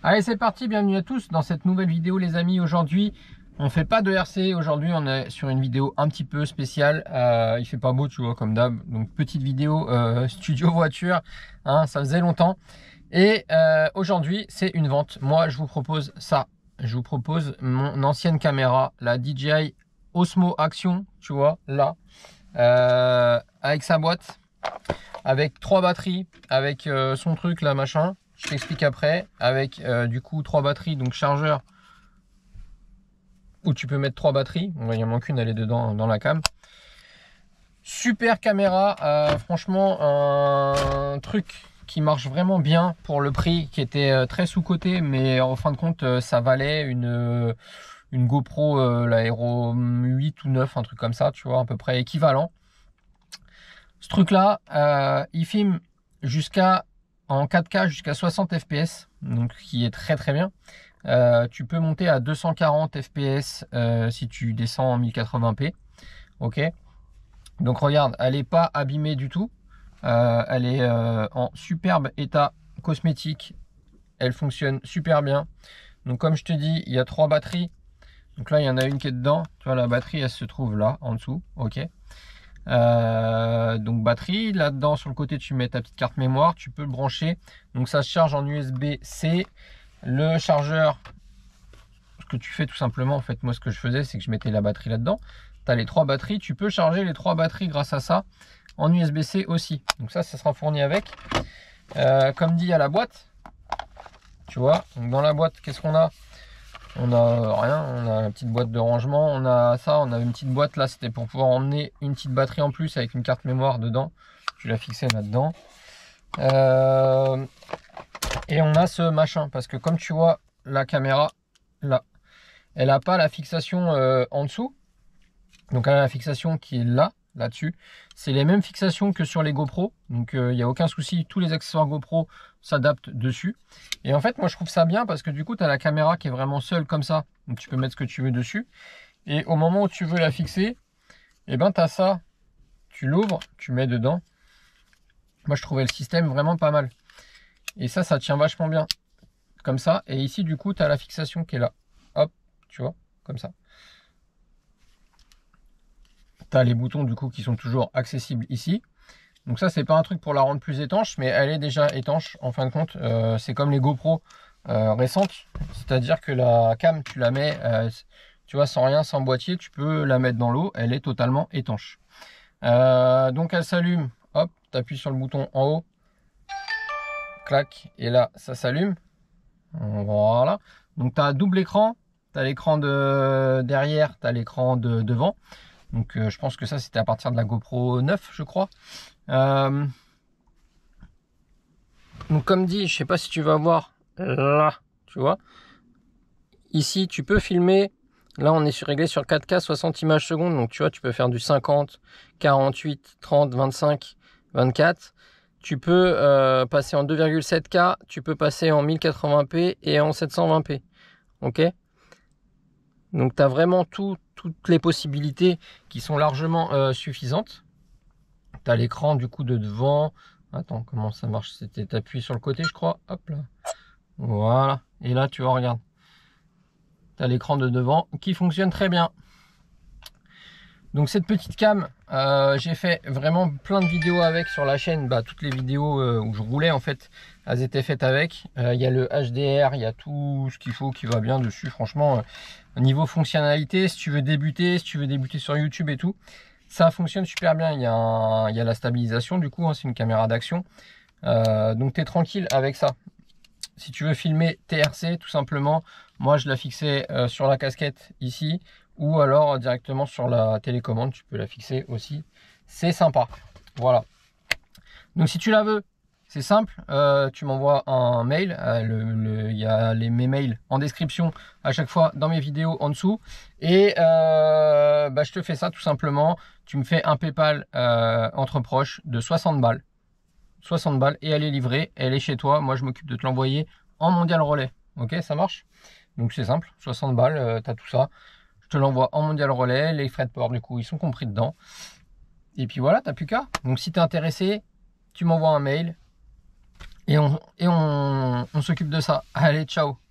Allez, c'est parti, bienvenue à tous dans cette nouvelle vidéo les amis. Aujourd'hui, on fait pas de RC, aujourd'hui on est sur une vidéo un petit peu spéciale. Il fait pas beau, tu vois, comme d'hab. Donc petite vidéo studio voiture, hein, ça faisait longtemps. Et aujourd'hui, c'est une vente. Moi, je vous propose ça. Je vous propose mon ancienne caméra, la DJI Osmo Action, tu vois, là. Avec sa boîte, avec 3 batteries, avec son truc là, machin. Je t'explique après, avec du coup 3 batteries, donc chargeur où tu peux mettre 3 batteries. Il y en manque une, elle est dedans dans la cam. Super caméra, franchement un truc qui marche vraiment bien pour le prix, qui était très sous-coté, mais en fin de compte ça valait une GoPro, la Hero 8 ou 9, un truc comme ça, tu vois, à peu près équivalent. Ce truc là, il filme en 4K jusqu'à 60 fps, donc qui est très très bien. Tu peux monter à 240 fps si tu descends en 1080p. Ok, donc regarde, elle n'est pas abîmée du tout. Elle est en superbe état cosmétique. Elle fonctionne super bien. Donc comme je te dis, il y a 3 batteries. Donc là, il y en a une qui est dedans. Tu vois, la batterie, elle se trouve là, en dessous. Ok. Donc batterie, là-dedans sur le côté tu mets ta petite carte mémoire, tu peux le brancher, donc ça se charge en USB-C. Le chargeur, ce que tu fais tout simplement, en fait moi ce que je faisais c'est que je mettais la batterie là-dedans. Tu as les 3 batteries, tu peux charger les 3 batteries grâce à ça en USB-C aussi, donc ça sera fourni avec. Comme dit, à la boîte, tu vois, donc dans la boîte qu'est-ce qu'on a? On a rien, on a la petite boîte de rangement, on a ça, on a une petite boîte là, c'était pour pouvoir emmener une petite batterie en plus avec une carte mémoire dedans. Tu l'as fixée là-dedans. Et on a ce machin, parce que comme tu vois, la caméra, là, elle n'a pas la fixation en dessous. Donc elle a la fixation qui est là-dessus. C'est les mêmes fixations que sur les GoPro. Donc il n'y a aucun souci, tous les accessoires GoPro s'adaptent dessus. Et en fait, moi je trouve ça bien parce que du coup, tu as la caméra qui est vraiment seule comme ça. Donc tu peux mettre ce que tu veux dessus. Et au moment où tu veux la fixer, et ben tu as ça. Tu l'ouvres, tu mets dedans. Moi je trouvais le système vraiment pas mal. Et ça tient vachement bien. Comme ça. Et ici, du coup, tu as la fixation qui est là. Hop, tu vois, comme ça. Tu as les boutons du coup qui sont toujours accessibles ici. Donc ça, c'est pas un truc pour la rendre plus étanche, mais elle est déjà étanche en fin de compte. C'est comme les GoPro récentes, c'est-à-dire que la cam, tu la mets, tu vois, sans rien, sans boîtier, tu peux la mettre dans l'eau, elle est totalement étanche. Donc elle s'allume, hop, tu appuies sur le bouton en haut, clac, et là, ça s'allume. Voilà. Donc tu as un double écran, tu as l'écran de derrière, tu as l'écran de devant. Donc je pense que ça c'était à partir de la GoPro 9 je crois. Donc comme dit, je sais pas si tu vas voir là, tu vois. Ici tu peux filmer. Là on est réglé sur 4K 60 images secondes. Donc tu vois, tu peux faire du 50, 48, 30, 25, 24. Tu peux passer en 2,7K. Tu peux passer en 1080p et en 720p. Ok. Donc tu as vraiment toutes les possibilités qui sont largement suffisantes. Tu as l'écran du coup de devant. Attends, comment ça marche? C'était t'appuies sur le côté, je crois. Hop là. Voilà. Et là, tu vois, regarde. Tu as l'écran de devant qui fonctionne très bien. Donc cette petite cam, j'ai fait vraiment plein de vidéos avec sur la chaîne. Bah, toutes les vidéos où je roulais en fait, elles étaient faites avec. Il y a le HDR, il y a tout ce qu'il faut qui va bien dessus. Franchement, au niveau fonctionnalité, si tu veux débuter sur YouTube et tout, ça fonctionne super bien. Il y a la stabilisation du coup, hein, c'est une caméra d'action. Donc tu es tranquille avec ça. Si tu veux filmer TRC, tout simplement, moi je la fixais sur la casquette ici, ou alors directement sur la télécommande, tu peux la fixer aussi. C'est sympa. Voilà. Donc si tu la veux, c'est simple, tu m'envoies un mail. Il y a mes mails en description à chaque fois dans mes vidéos en dessous. Et je te fais ça tout simplement. Tu me fais un PayPal entre proches de 60 balles. 60 balles et elle est livrée, elle est chez toi. Moi, je m'occupe de te l'envoyer en mondial relais. Ok, ça marche? Donc, c'est simple, 60 balles, tu as tout ça. Je te l'envoie en mondial relais. Les frais de port, du coup, ils sont compris dedans. Et puis voilà, t'as plus qu'à. Donc, si tu es intéressé, tu m'envoies un mail et on on s'occupe de ça. Allez, ciao.